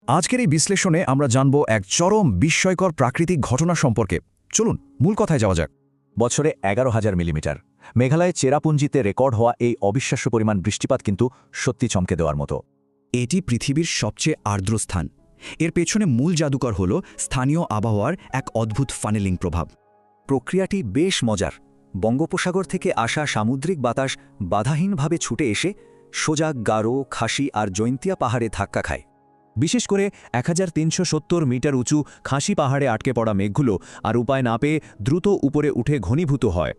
আজকের এই বিশ্লেষণে আমরা জানব এক চরম বিস্ময়কর প্রাকৃতিক ঘটনা সম্পর্কে। চলুন মূল কথায় যাওয়া যাক। বছরে 11,000 মিলিমিটার মেঘালয়ের চেরাপুঞ্জিতে রেকর্ড হওয়া এই অবিশ্বাস্য পরিমাণ বৃষ্টিপাত কিন্তু সত্যি চমকে দেওয়ার মতো। এটি পৃথিবীর সবচেয়ে আর্দ্র স্থান। এর পেছনে মূল জাদুকর হল স্থানীয় আবহাওয়ার এক অদ্ভুত ফানেলিং প্রভাব। প্রক্রিয়াটি বেশ মজার। বঙ্গোপসাগর থেকে আসা সামুদ্রিক বাতাস বাধাহীনভাবে ছুটে এসে সোজা গারো, খাসি আর জৈন্তিয়া পাহাড়ে ধাক্কা খায়। বিশেষ করে 1370 মিটার উঁচু খাসি পাহাড়ে আটকে পড়া মেঘগুলো আর উপায় না পেয়ে দ্রুত উপরে উঠে ঘনীভূত হয়।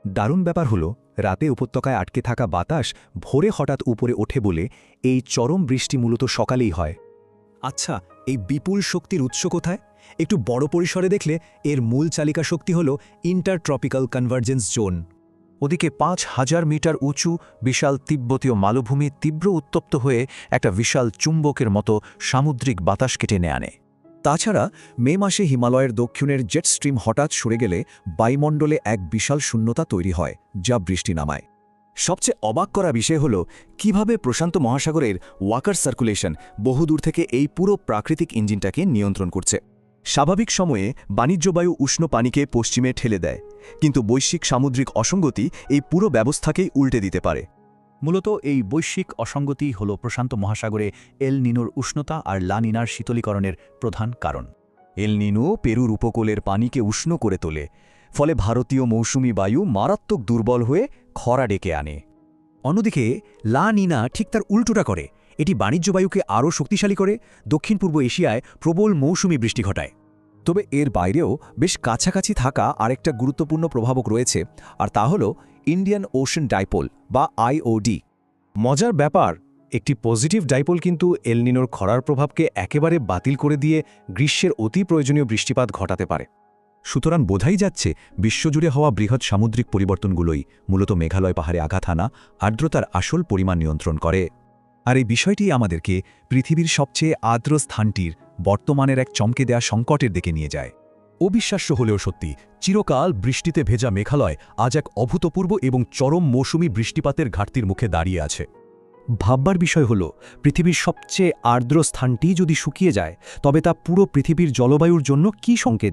দারুণ ব্যাপার হলো, রাতে উপত্যকায় আটকে থাকা বাতাস ভোরে হঠাৎ উপরে ওঠে বলে এই চরম বৃষ্টি মূলত সকালেই হয়। আচ্ছা, এই বিপুল শক্তির উৎস কোথায়? একটু বড় পরিসরে দেখলে এর মূল চালিকা শক্তি হল ইন্টারট্রপিক্যাল কনভার্জেন্স জোন। ওদিকে 5,000 মিটার উঁচু বিশাল তিব্বতীয় মালভূমি তীব্র উত্তপ্ত হয়ে একটা বিশাল চুম্বকের মতো সামুদ্রিক বাতাস কেটে নিয়ে আনে। তাছাড়া মে মাসে হিমালয়ের দক্ষিণের জেট স্ট্রিম হঠাৎ সরে গেলে বায়ুমণ্ডলে এক বিশাল শূন্যতা তৈরি হয়, যা বৃষ্টি নামায়। সবচেয়ে অবাক করা বিষয় হল কিভাবে প্রশান্ত মহাসাগরের ওয়াকার সার্কুলেশন বহুদূর থেকে এই পুরো প্রাকৃতিক ইঞ্জিনটাকে নিয়ন্ত্রণ করছে। স্বাভাবিক সময়ে বাণিজ্য বায়ু উষ্ণ পানিকে পশ্চিমে ঠেলে দেয়, কিন্তু বৈশ্বিক সামুদ্রিক অসঙ্গতি এই পুরো ব্যবস্থাকেই উল্টে দিতে পারে। মূলত এই বৈশ্বিক অসঙ্গতি হল প্রশান্ত মহাসাগরে এল নিনোর উষ্ণতা আর লা নিনার শীতলীকরণের প্রধান কারণ। এল নিনো পেরুর উপকূলের পানিকে উষ্ণ করে তোলে, ফলে ভারতীয় মৌসুমি বায়ু মারাত্মক দুর্বল হয়ে খরা ডেকে আনে। অন্যদিকে লা নিনা ঠিক তার উল্টোটা করে। এটি বাণিজ্য বায়ুকে আরও শক্তিশালী করে দক্ষিণ পূর্ব এশিয়ায় প্রবল মৌসুমি বৃষ্টি ঘটায়। তবে এর বাইরেও বেশ কাছাকাছি থাকা আরেকটা গুরুত্বপূর্ণ প্রভাবক রয়েছে, আর তা হল ইন্ডিয়ান ওশান ডাইপোল বা আইওডি। মজার ব্যাপার, একটি পজিটিভ ডাইপোল কিন্তু এল নিনোর খরার প্রভাবকে একেবারে বাতিল করে দিয়ে গ্রীষ্মের অতি প্রয়োজনীয় বৃষ্টিপাত ঘটাতে পারে। সুতরাং বোঝাই যাচ্ছে বিশ্বজুড়ে হওয়া বৃহৎ সামুদ্রিক পরিবর্তনগুলোই মূলত মেঘালয় পাহাড়ে আঘাত হানা আর্দ্রতার আসল পরিমাণ নিয়ন্ত্রণ করে। আর এই বিষয়টি আমাদেরকে পৃথিবীর সবচেয়ে আর্দ্র স্থানটির বর্তমানের এক চমকে দেয়া সংকটের দিকে নিয়ে যায়। অবিশ্বাস্য হলেও সত্যি, চিরকাল বৃষ্টিতে ভেজা মেঘালয় আজ এক অভূতপূর্ব এবং চরম মৌসুমি বৃষ্টিপাতের ঘাটতির মুখে দাঁড়িয়ে আছে। ভাববার বিষয় হল, পৃথিবীর সবচেয়ে আর্দ্র স্থানটি যদি শুকিয়ে যায়, তবে তা পুরো পৃথিবীর জলবায়ুর জন্য কী সংকেত